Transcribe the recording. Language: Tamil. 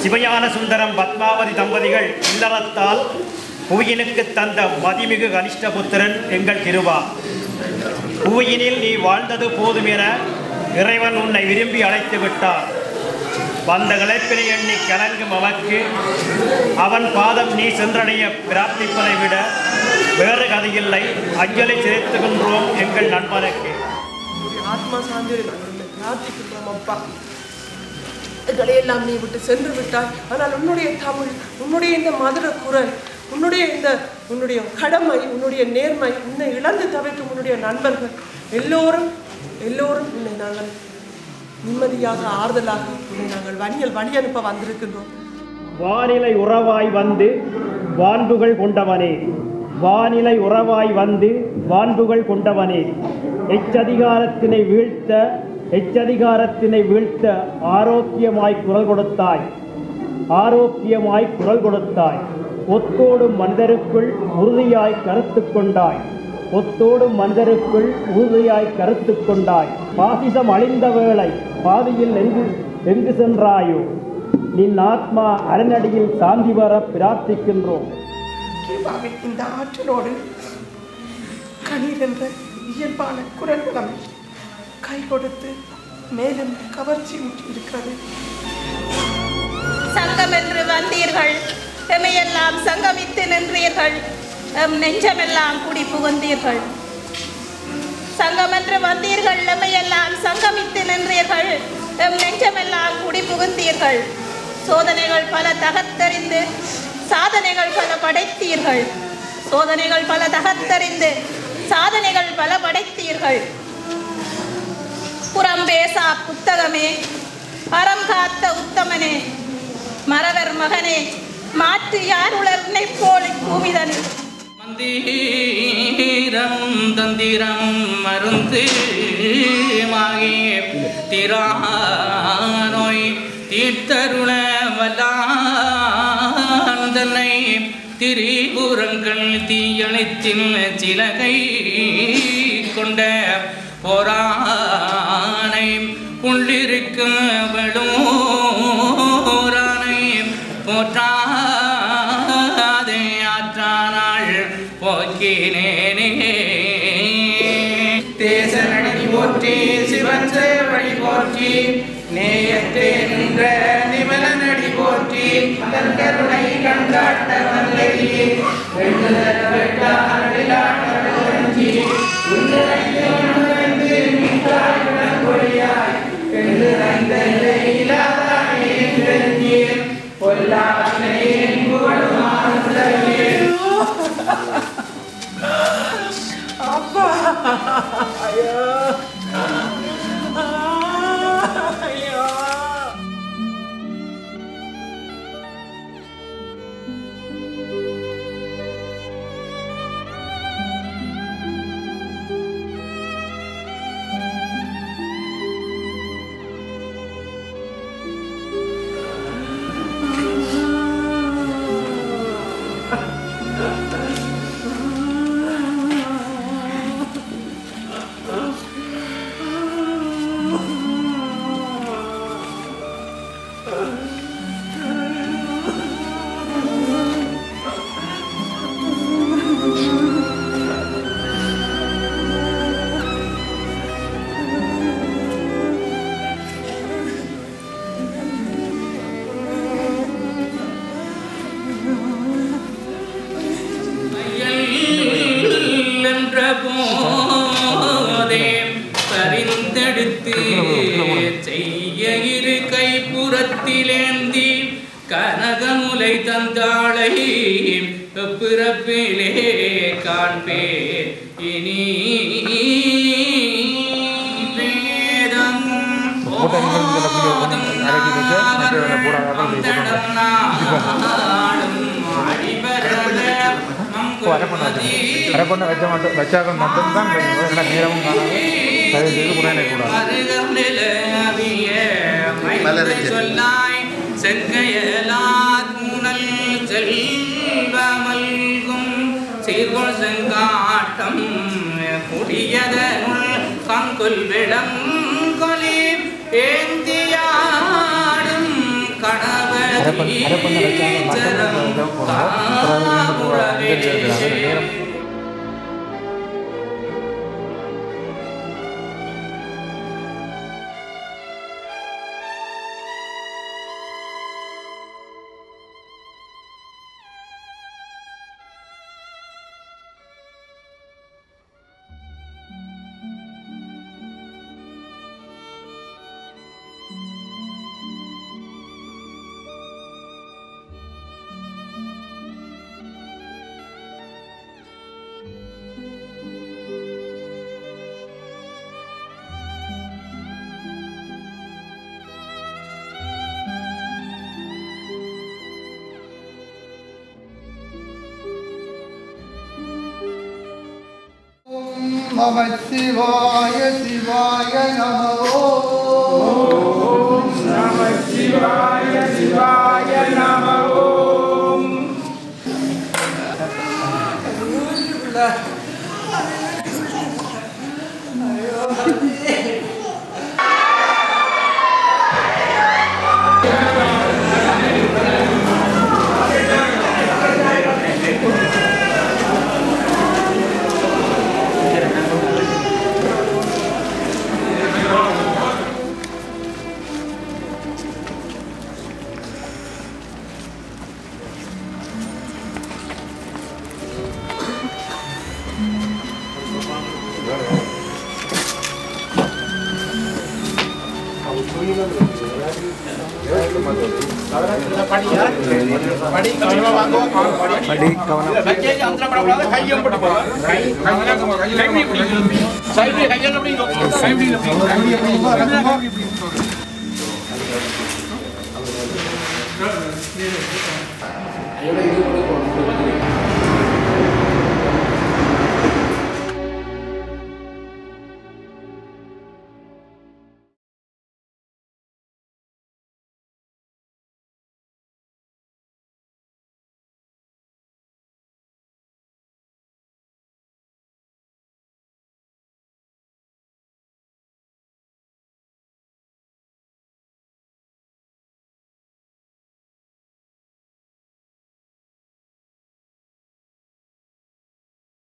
சிவஞான சுந்தரம் பத்மாவதி தம்பதிகள் இல்லறத்தால் புவியினுக்கு தந்த மதிமிகு கனிஷ்டபுத்திரன் எங்கள் கிருபா. புவியினில் நீ வாழ்ந்தது போதும் என இறைவன் உன்னை விரும்பி அழைத்து விட்டார். வந்த இழைப்பினை எண்ணி கலங்கும் அவருக்கு அவன் பாதம் நீ சென்றடைய பிரார்த்திப்பதை விட வேறு கதையில்லை. அஞ்சலி செலுத்துகின்றோம் எங்கள் நண்பனுக்கு. ஆத்மா சாந்தி பிரார்த்திக்கின்றோம் அப்பா. எங்களை எல்லாம் நீ விட்டு சென்று விட்டாய். ஆனால் உன்னுடைய தமிழ், உன்னுடைய இந்த மதுர குரல், உன்னுடைய கடமை, உன்னுடைய நேர்மை, உன்னை இழந்து தவிர்க்கும் உன்னுடைய நண்பர்கள் எல்லோரும் உன்னை நாங்கள் நிம்மதியாக ஆறுதலாக உன்னை நாங்கள் வழி அனுப்ப வந்திருக்கின்றோம். வானிலை உறவாய் வந்து வான்புகள் கொண்டவனே, வானிலை உறவாய் வந்து வான்புகள் கொண்டவனே, எச்சதிகாரத்தினை வீழ்த்த ஆரோக்கியமாய் குரல் கொடுத்தாய். ஒத்தோடும் மனிதருக்குள் உறுதியாய் கருத்து கொண்டாய். பாசிசம் அழிந்த வேளை பாதியில் எங்கு சென்றாயோ, நின் ஆத்மா அரணடியில் சாந்தி வர பிரார்த்திக்கின்றோம். இந்த ஆற்றலோடு கணீர் என்ற இயல்பான குரல் வளம் கை கொடுத்து மேலும் கவர்ச்சி இருக்கிறது. சங்கம் என்று வந்தீர்கள், எமையெல்லாம் சங்கமித்து நின்றீர்கள், எம் நெஞ்சமெல்லாம் குடி புகுந்தீர்கள். சங்கம் என்று வந்தீர்கள், எமையெல்லாம் சங்கமித்து நின்றீர்கள், எம் நெஞ்சமெல்லாம் குடி புகுந்தீர்கள். சோதனைகள் பல தகர்த்தறிந்து சாதனைகள் பல படைத்தீர்கள். சோதனைகள் பல தகர்த்தறிந்து சாதனைகள் பல படைத்தீர்கள். புறம் பேசா புத்தகமே, அறம் காத்த உத்தமனே, மறவர் மகனே, மாற்று யார் உலர்னை போல் பூமிதன். மந்திரம் தந்திரம் மருந்து மாகிய திரானோய் தீர்த்தருள வல்லாந்தனை திரிபுரங்கள் தீயணைத்தில் சிலகை கொண்ட போரானை உள்ளிருக்கும் வெளூரானை போற்றாதே ஆற்றானாள் போக்கினேனே. தேசனடி போற்றி சிவன் சேவடி போற்றி, நேயத்தே நின்ற நிமலனடி போற்றி, தன் கருணை கண்டாட்ட வல்லையே அப்பா ஐயா போதே பரிந்தெடுத்து செய்ய இரு கைப்புறத்திலேந்தி கனகமுலை தந்தாளை பிறப்பிலே காண்பே இனி வேதம் அரக்கொண்ட வச்சாக்கள் மட்டும்தான் நேரமும் சொல்லாய் செங்கையலாத் முனல் செல்வமல்கும் சீர்கொள் செங்காட்டம் குடியதனுள் கண்கொள் விளங்கொலி ஏந்தியாடும் கணவர் நம சிவாய சிவாய நமோ நம சிவாய சிவாய நமோ Ayo